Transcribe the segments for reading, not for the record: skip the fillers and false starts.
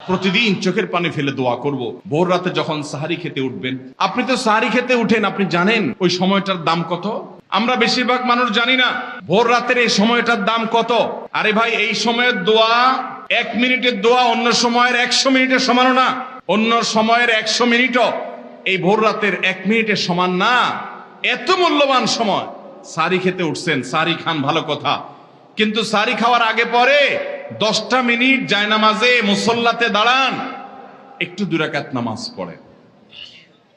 প্রতিদিন চোখের পানি ফেলে দোয়া করব। ভোর রাতে যখন সাহারি খেতে উঠবেন, আপনি তো সাহারি খেতে উঠেন, আপনি জানেন ওই সময়টার দাম কত? আমরা বেশিরভাগ মানুষ জানি না ভোর রাতের এই সময়টার দাম কত। আরে ভাই, এই সময়ের দোয়া 1 মিনিটের দোয়া অন্য সময়ের 100 মিনিটের সমানও না। অন্য সময়ের 100 মিনিটও এই ভোর রাতের 1 মিনিটের সমান না। এত মূল্যবান সময়। সাহারি খেতে উঠছেন, সাহারি খান, ভালো কথা, কিন্তু সাহারি খাওয়ার আগে পরে 10টা মিনিট জায়নামাজে মুসল্লাতে দাঁড়ান, একটু 2 রাকাত নামাজ পড়েন।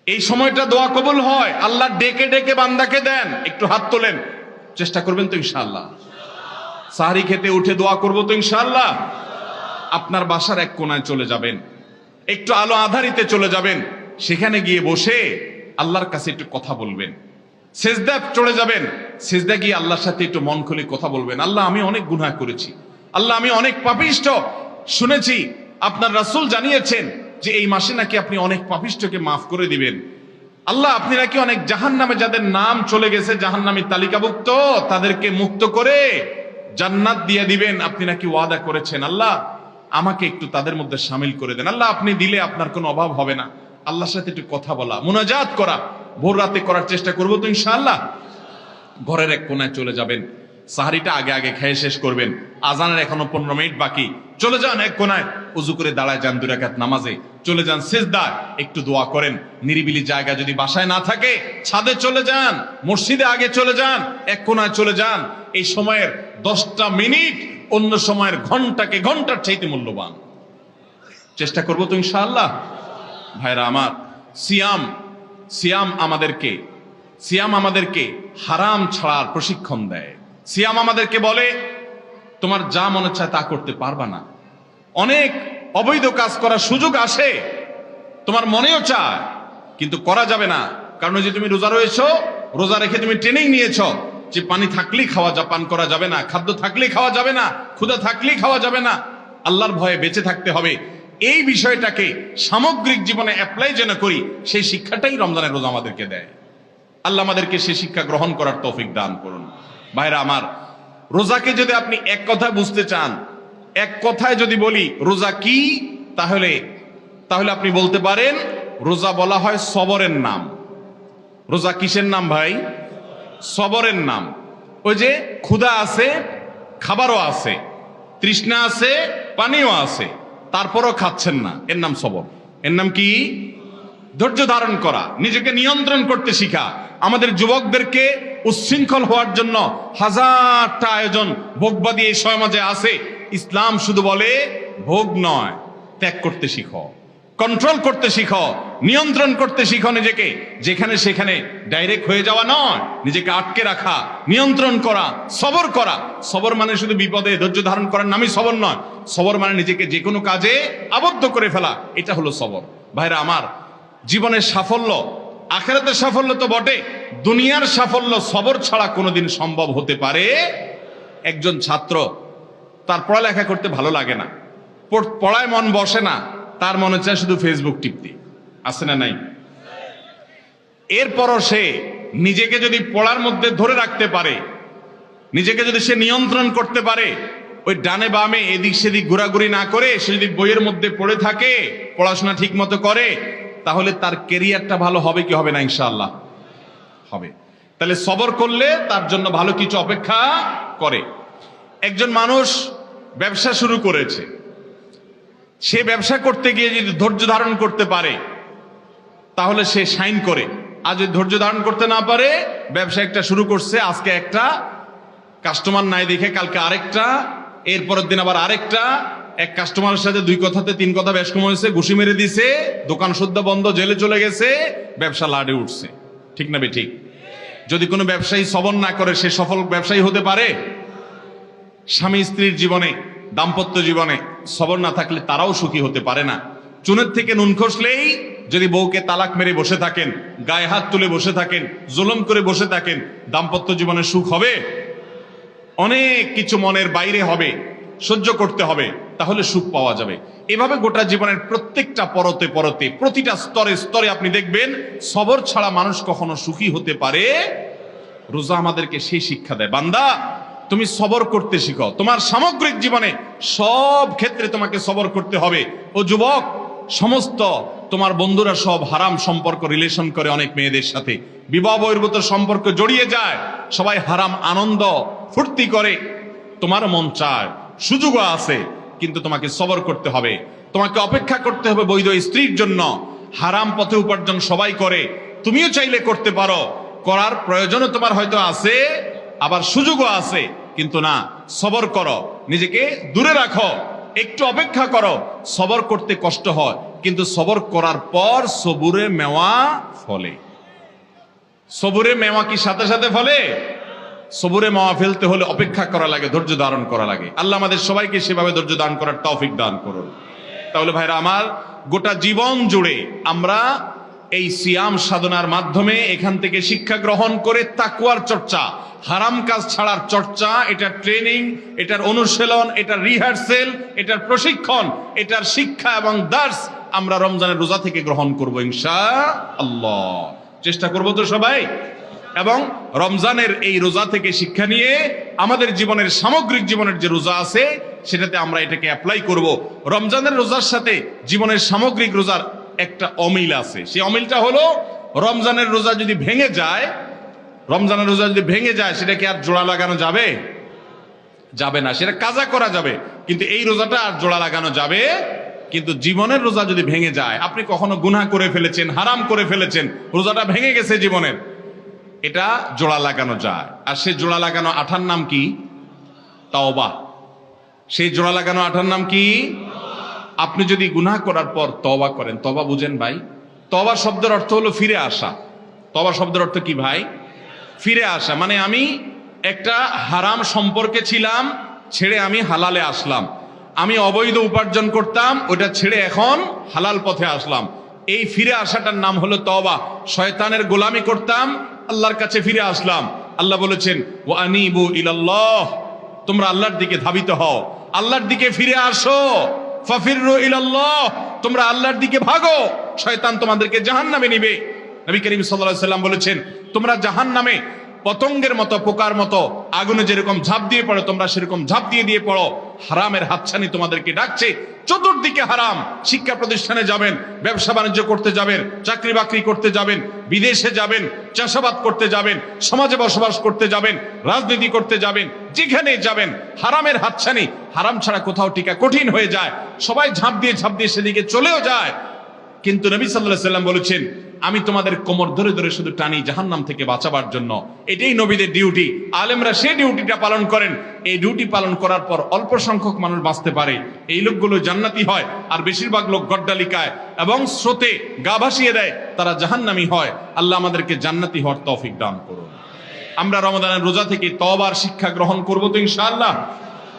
এই সময়টা দোয়া কবুল হয়। আল্লাহ ডেকে ডেকে বান্দাকে দেন। একটু হাত তোলেন, চেষ্টা করবেন তো ইনশাআল্লাহ? সাহারি খেতে উঠে দোয়া করব তো ইনশাআল্লাহ? আপনার বাসার এক কোনায় চলে যাবেন, একটু আলো আধারিতে চলে যাবেন, সেখানে গিয়ে বসে আল্লাহর কাছে একটু কথা বলবেন। সেজদা চলে যাবেন, সেজদা গিয়ে আল্লাহর সাথে একটু মন খুলে কথা বলবেন। আল্লাহ, আমি অনেক গুনাহ করেছি, আল্লাহ আমি অনেক পাপিষ্ঠ। শুনেছি আপনার রাসূল জানিয়েছেন যে এই মাসে নাকি আপনি অনেক পাপিষ্ঠকে মাফ করে দিবেন। আল্লাহ, আপনি নাকি অনেক জাহান্নামে যাদের নাম চলে গেছে জাহান্নামী তালিকাভুক্ত, তাদেরকে মুক্ত করে জান্নাত দিয়ে দিবেন, আপনি নাকি ওয়াদা করেছেন। আল্লাহ, আমাকে একটু তাদের মধ্যে শামিল করে দেন। আল্লাহ, আপনি দিলে আপনার কোনো অভাব হবে না। আল্লাহর সাথে একটু কথা বলা, মুনাজাত করা ভোর রাতে করার চেষ্টা করবো তো ইনশাআল্লাহ? ঘরের এক কোনায় চলে যাবেন, সাহারিটা আগে আগে খেয়ে শেষ করবেন, আজানের এখনো 15 মিনিট বাকি। চলে যান এক কোনায়, উজু করে দাঁড়ায় যান 2 রাকাত নামাজে, চলে যান সিজদায়, একটু দোয়া করেন। নিরিবিলি জায়গা যদি বাসায় না থাকে, ছাদে চলে যান, মসজিদে আগে চলে যান, এক কোনায় চলে যান। এই সময়ের 10টা মিনিট অন্য সময়ের ঘন্টাকে ঘন্টার চাইতে মূল্যবান। চেষ্টা করবো তো ইনশাআল্লাহ? ভাইরা আমার, সিয়াম আমাদেরকে হারাম ছাড়ার প্রশিক্ষণ দেয়। সিয়াম আমাদেরকে বলে তোমার যা মনে চায় তা করতে পারবা না। অনেক অবৈধ কাজ করার সুযোগ আসে, তোমার মনেও চায়, কিন্তু করা যাবে না। কারণ যে তুমি রোজা রয়েছো, রোজা রেখে তুমি ট্রেনিং নিয়েছো যে পানি থাকলেই পান করা যাবে না, খাদ্য থাকলেই খাওয়া যাবে না, ক্ষুধা থাকলেই খাওয়া যাবে না, আল্লাহর ভয়ে বেঁচে থাকতে হবে। এই বিষয়টাকে সামগ্রিক জীবনে অ্যাপ্লাই যেন করি, সেই শিক্ষাটাই রমজানের রোজা আমাদেরকে দেয়। আল্লাহ আমাদেরকে সেই শিক্ষা গ্রহণ করার তৌফিক দান করুন। ভাইরা আমার, রোজাকে যদি আপনি এক কথায় বুঝতে চান, এক কথায় যদি বলি রোজা কি, তাহলে আপনি বলতে পারেন রোজা বলা হয় সবরের নাম। রোজা কিসের নাম ভাই? সবরের নাম। ওই যে ক্ষুধা আছে, খাবারও আছে, তৃষ্ণা আছে, পানিও আছে, তারপরও খাচ্ছেন না, এর নাম সবর। এর নাম কি? ধৈর্য ধারণ করা, নিজেকে নিয়ন্ত্রণ করতে শিখা। আমাদের যুবকদেরকে উচ্ছৃঙ্খল হওয়ার জন্য হাজারটা আয়োজন ভোগবাদী এই সমাজে আছে। ইসলাম শুধু বলে ভোগ নয়, ত্যাগ করতে শিখো, কন্ট্রোল করতে শিখো, নিয়ন্ত্রণ করতে শিখো নিজেকে। যেখানে সেখানে ডাইরেক্ট হয়ে যাওয়া নয়, নিজেকে আটকে রাখা, নিয়ন্ত্রণ করা, সবর করা। সবর মানে শুধু বিপদে ধৈর্য ধারণ করার নামই সবর নয়। সবর মানে নিজেকে যে কোনো কাজে আবদ্ধ করে ফেলা, এটা হলো সবর। ভাইরা আমার, জীবনের সাফল্য, আখিরাতের সাফল্য তো বটে, দুনিয়ার সাফল্য সবর ছাড়া কোনোদিন সম্ভব হতে পারে? একজন ছাত্র, তার পড়ালেখা করতে ভালো লাগে না, পড়ায় মন বসে না, তার মনে চায় শুধু ফেসবুক টিপতে, আছে না নাই? এরপরও সে নিজেকে যদি পড়ার মধ্যে ধরে রাখতে পারে, নিজেকে যদি সে নিয়ন্ত্রণ করতে পারে, ওই ডানে বামে এদিক সেদিক ঘোরাঘুরি না করে সে যদি বইয়ের মধ্যে পড়ে থাকে, পড়াশোনা ঠিক মতো করে, তাহলে তার কেরিয়ারটা ভালো হবে কি হবে না? ইনশাআল্লাহ হবে। তাহলে সবর করলে তার জন্য ভালো কিছু অপেক্ষা করে। একজন মানুষ ব্যবসা শুরু করেছে, সে ব্যবসা করতে গিয়ে যদি ধৈর্য ধারণ করতে পারে, তাহলে সে শাইন করে। আর যদি ধৈর্য ধারণ করতে না পারে, ব্যবসা একটা শুরু করছে, আজকে একটা কাস্টমার নাই দেখে কালকে আরেকটা, এরপরের দিন আবার আরেকটা, এক কাস্টমারের সাথে 2 কথাতে 3 কথা বেশ কম হয়েছে, ঘুষি মেরে দিছে, দোকান সুদ্ধা বন্ধ, জেলে চলে গেছে, ব্যবসা লাডে উঠছে। ঠিক না ঠিক? যদি কোনো ব্যবসায়ী সবর না করে, সে সফল ব্যবসায়ী হতে পারে? স্বামী স্ত্রীর জীবনে, দাম্পত্য জীবনে সবর না থাকলে তারাও সুখী হতে পারে না। চুনের থেকে নুন খসলেই যদি বউকে তালাক মেরে বসে থাকেন, গায়ে হাত তুলে বসে থাকেন, জুলুম করে বসে থাকেন, দাম্পত্য জীবনে সুখ হবে? অনেক কিছু মনের বাইরে হবে, সহ্য করতে হবে, তাহলে সুখ পাওয়া যাবে। এভাবে গোটা জীবনের প্রত্যেকটা পরতে পরতে, প্রতিটা স্তরে স্তরে আপনি দেখবেন সবর ছাড়া মানুষ কখনো সুখী হতে পারে? রোজা আমাদেরকে সেই শিক্ষা দেয়। বান্দা, তুমি সবর করতে শিখো। তোমার সামগ্রিক জীবনে সব ক্ষেত্রে তোমাকে সবর করতে হবে। ও যুবক, সমস্ত তোমার বন্ধুরা সব হারাম সম্পর্ক রিলেশন করে, অনেক মেয়েদের সাথে বিবাহ বহির্ভূত সম্পর্ক জড়িয়ে যায়, সবাই হারাম আনন্দ ফুর্তি করে। তোমার মন চায়, সুযোগও আছে, কিন্তু তোমাকে সবর করতে হবে। তোমাকে অপেক্ষা করতে হবে বৈধ স্ত্রীর জন্য। হারাম পথে উপার্জন সবাই করে, তুমিও চাইলে করতে পারো, করার প্রয়োজনও তোমার হয়তো আছে, আবার সুযোগও আছে, কিন্তু না, সবর করো, নিজেকে দূরে রাখো, একটু অপেক্ষা করো। সবর করতে কষ্ট হয়, কিন্তু সবর করার পর সবুরে মেওয়া ফলে। সবুরে মেওয়া কি সাথে সাথে ফলে? সবুরে মেওয়া ফেলতে হলে অপেক্ষা করা লাগে, ধৈর্য ধারণ করা লাগে। আল্লাহ আমাদের সবাইকে সেভাবে ধৈর্য দান করার তৌফিক দান করুন। তাহলে ভাইরা আমার, গোটা জীবন জুড়ে আমরা এই সিয়াম সাধনার মাধ্যমে এখান থেকে শিক্ষা গ্রহণ করে তাকওয়ার চর্চা, হারাম কাজ ছাড়ার চর্চা, এটার ট্রেনিং, এটার অনুশীলন, এটার রিহার্সেল, এটার প্রশিক্ষণ, এটার শিক্ষা এবং দার্স আমরা রমজানের রোজা থেকে গ্রহণ করব ইনশাআল্লাহ। চেষ্টা করব তো সবাই। এবং রমজানের এই রোজা থেকে শিক্ষা নিয়ে আমাদের জীবনের সামগ্রিক জীবনের যে রোজা আছে সেটাতে আমরা এটাকে অ্যাপ্লাই করব। রমজানের রোজার সাথে জীবনের সামগ্রিক রোজার একটা অমিল আছে। সেই অমিলটা হলো, রমজানের রোজা যদি ভেঙে যায়, রমজানের রোজা যদি ভেঙে যায়, সেটাকে আর জোড়া লাগানো যাবে? যাবে না, সেটা কাজা করা যাবে, কিন্তু এই রোজাটা আর জোড়া লাগানো যাবে। কিন্তু জীবনের রোজা যদি ভেঙে যায়, আপনি কখনো গুনাহ করে ফেলেছেন, হারাম করে ফেলেছেন, রোজাটা ভেঙে গেছে জীবনের, এটা জোড়া লাগানো যায়। আর সে জোড়া লাগানো আঠার নাম কি? তাওবা। সেই জোড়া লাগানো আঠার নাম কি? আপনি যদি গুনাহ করার পর তওবা করেন, তওবা বুঝেন ভাই? তওবা শব্দের অর্থ হলো ফিরে আসা। তওবা শব্দের অর্থ কি ভাই? ফিরে আসা। মানে আমি একটা হারাম সম্পর্কে ছিলাম, ছেড়ে আমি হালালে আসলাম। আমি অবৈধ উপার্জন করতাম, ওটা ছেড়ে এখন হালাল পথে আসলাম। এই ফিরে আসাটার নাম হলো তওবা। শয়তানের গোলামি করতাম, আল্লাহর কাছে ফিরে আসলাম। আল্লাহ বলেছেন, ওয়া আনিবু ইলাল্লাহ, তোমরা আল্লাহর দিকে ধাবিত হও, আল্লাহর দিকে ফিরে আসো। ফাফিরু ইলাল্লাহ, তোমরা আল্লাহর দিকে ভাগো, শয়তান তোমাদেরকে জাহান্নামে নিবে। নবী করিম সাল্লাল্লাহু আলাইহি সাল্লাম বলেছেন, তোমরা জাহান্নামে পতঙ্গের মতো, পোকার মতো আগুনে যেরকম ঝাঁপ দিয়ে পড়ো, তোমরা সেরকম ঝাঁপ দিয়ে পড়ো। হারামের হাতছানি তোমাদেরকে ডাকছে, চতুর্দিকে হারাম। শিক্ষা প্রতিষ্ঠানে যাবেন, ব্যবসা বাণিজ্য করতে যাবেন, চাকরি বাকরি করতে যাবেন, বিদেশে যাবেন, চাষাবাদ করতে যাবেন, সমাজে বসবাস করতে যাবেন, রাজনীতি করতে যাবেন, যেখানে যাবেন হারামের হাতছানি। হারাম ছাড়া কোথাও টিকা কঠিন হয়ে যায়, সবাই ঝাঁপ দিয়ে সেদিকে চলেও যায়। কিন্তু নবী সাল্লাল্লাহু আলাইহি সাল্লাম বলেছেন, আমি তোমাদের কোমর ধরে ধরে শুধু টানি জাহান্নাম থেকে বাঁচাবার জন্য। এটাই নবীদের ডিউটি। আলেমরা সেই ডিউটিটা পালন করেন। এই ডিউটি পালন করার পর অল্প সংখ্যক মানুষ বাঁচতে পারে, এই লোকগুলো জান্নাতি হয়। আর বেশিরভাগ লোক গড্ডালিকায় এবং স্রোতে গা ভাসিয়ে দেয়, তারা জাহান্নামী হয়। আল্লাহ আমাদেরকে জান্নাতি হওয়ার তৌফিক দান করুন। আমরা রমজানের রোজা থেকে তওবার শিক্ষা গ্রহণ করব তো ইনশাআল্লাহ।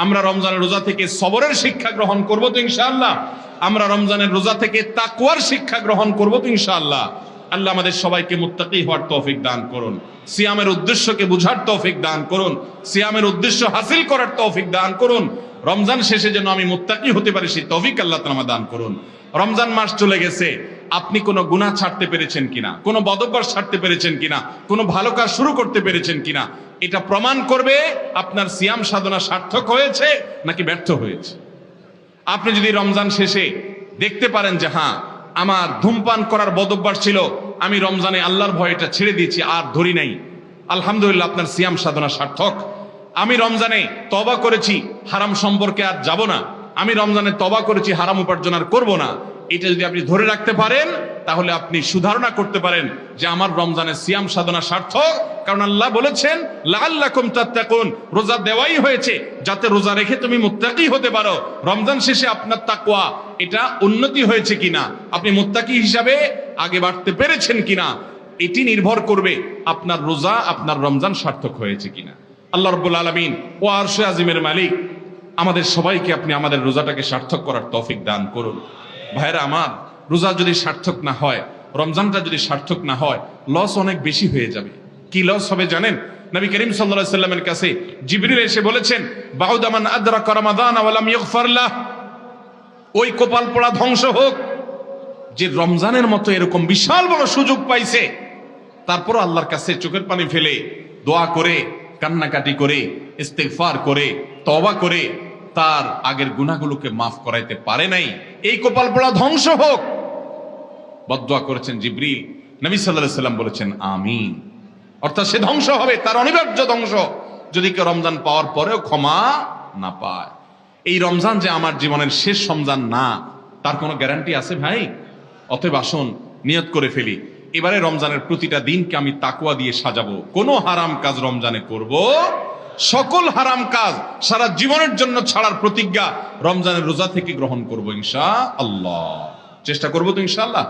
আমরা রমজানের রোজা থেকে সবরের শিক্ষা গ্রহণ করব তো ইনশাআল্লাহ। আমরা রমজানের রোজা থেকে তাকওয়ার শিক্ষা গ্রহণ করব তো ইনশাআল্লাহ। আল্লাহ আমাদের সবাইকে মুত্তাকি হওয়ার তৌফিক দান করুন, সিয়ামের উদ্দেশ্যকে বুঝার তৌফিক দান করুন, সিয়ামের উদ্দেশ্য হাসিল করার তৌফিক দান করুন। রমজান শেষে যেন আমি মুত্তাকি হতে পারি, সেই তৌফিক আল্লাহ তাআলা দান করুন। রমজান মাস চলে গেছে, আপনি কোনো গুনাহ ছাড়তে পেরেছেন কিনা, কোনো বদঅভ্যাস ছাড়তে পেরেছেন কিনা, কোনো ভালো কাজ শুরু করতে পেরেছেন কিনা, এটা প্রমাণ করবে আপনার সিয়াম সাধনা সার্থক হয়েছে নাকি ব্যর্থ হয়েছে। আপনি যদি রমজান শেষে দেখতে পারেন যে হ্যাঁ, আমার ধূমপান করার বদঅভ্যাস ছিল, আমি রমজানে আল্লাহর ভয়টা ছেড়ে দিয়েছি, আর ধরি নাই, আলহামদুলিল্লাহ, আপনার সিয়াম সাধনা সার্থক। আমি রমজানে তওবা করেছি, হারাম সম্পর্কে আর যাব না, আমি রমজানে তওবা করেছি, হারাম উপার্জন আর করব না, এটা যদি আপনি ধরে রাখতে পারেন, তাহলে আপনি সুধারণা করতে পারেন যে আমার রমজানের সিয়াম সাধনা সার্থক। কারণ আল্লাহ বলেছেন, লাআল্লাকুম তাত্তাকুন, রোজা দেওয়াই হয়েছে যাতে রোজা রেখে তুমি মুত্তাকি হতে পারো। রমজান শেষে আপনার তাকওয়া এটা উন্নতি হয়েছে কিনা, আপনি মুত্তাকি হিসাবে আগে বাড়তে পেরেছেন কিনা, এটি নির্ভর করবে আপনার রোজা, আপনার রমজান সার্থক হয়েছে কিনা। আল্লাহ রাব্বুল আলামিন ও আরশে আজিমের মালিক, আমাদের সবাইকে আপনি আমাদের রোজাটাকে সার্থক করার তৌফিক দান করুন। ভাইরা আমার, রোজা যদি সার্থক না হয়, রমজানটা যদি সার্থক না হয়, লস অনেক বেশি হয়ে যাবে। কি লস হবে জানেন? নবী করিম সাল্লাল্লাহু আলাইহি সাল্লামের কাছে জিবরিল এসে বলেছেন, বাউদা মান আদরাকা রমাদান ওয়া লাম ইগফার লাহ, ওই কপাল পোড়া ধ্বংস হোক যে রমজানের মতো এরকম বিশাল বড় সুযোগ পাইছে, তারপর আল্লাহর কাছে চোখের পানি ফেলে দোয়া করে কান্নাকাটি করে, ইস্তেগফার করে, তওবা করে তার আগের গুনাহগুলোকে মাফ করাইতে পারে নাই, এই কপাল পোড়া ধ্বংস হোক। বদদুয়া করেছেন জিবরিল, নবী সাল্লাল্লাহু আলাইহি সাল্লাম বলেছেন আমিন। অর্থাৎ সে ধ্বংস হবে, তার অনিবার্য ধ্বংস, যদি কেউ রমজান পাওয়ার পরেও ক্ষমা না পায়। এই রমজান যে আমার জীবনের শেষ রমজান না, তার কোনো গ্যারান্টি আছে ভাই? অতএব আসুন নিয়ত করে ফেলি, এবারে রমজানের প্রতিটা দিনকে আমি তাকওয়া দিয়ে সাজাবো। কোনো হারাম কাজ রমজানে করব, সকল হারাম কাজ সারা জীবনের জন্য ছাড়ার প্রতিজ্ঞা রমজানের রোজা থেকে গ্রহণ করব ইনশাআল্লাহ। চেষ্টা করবো তো ইনশাআল্লাহ।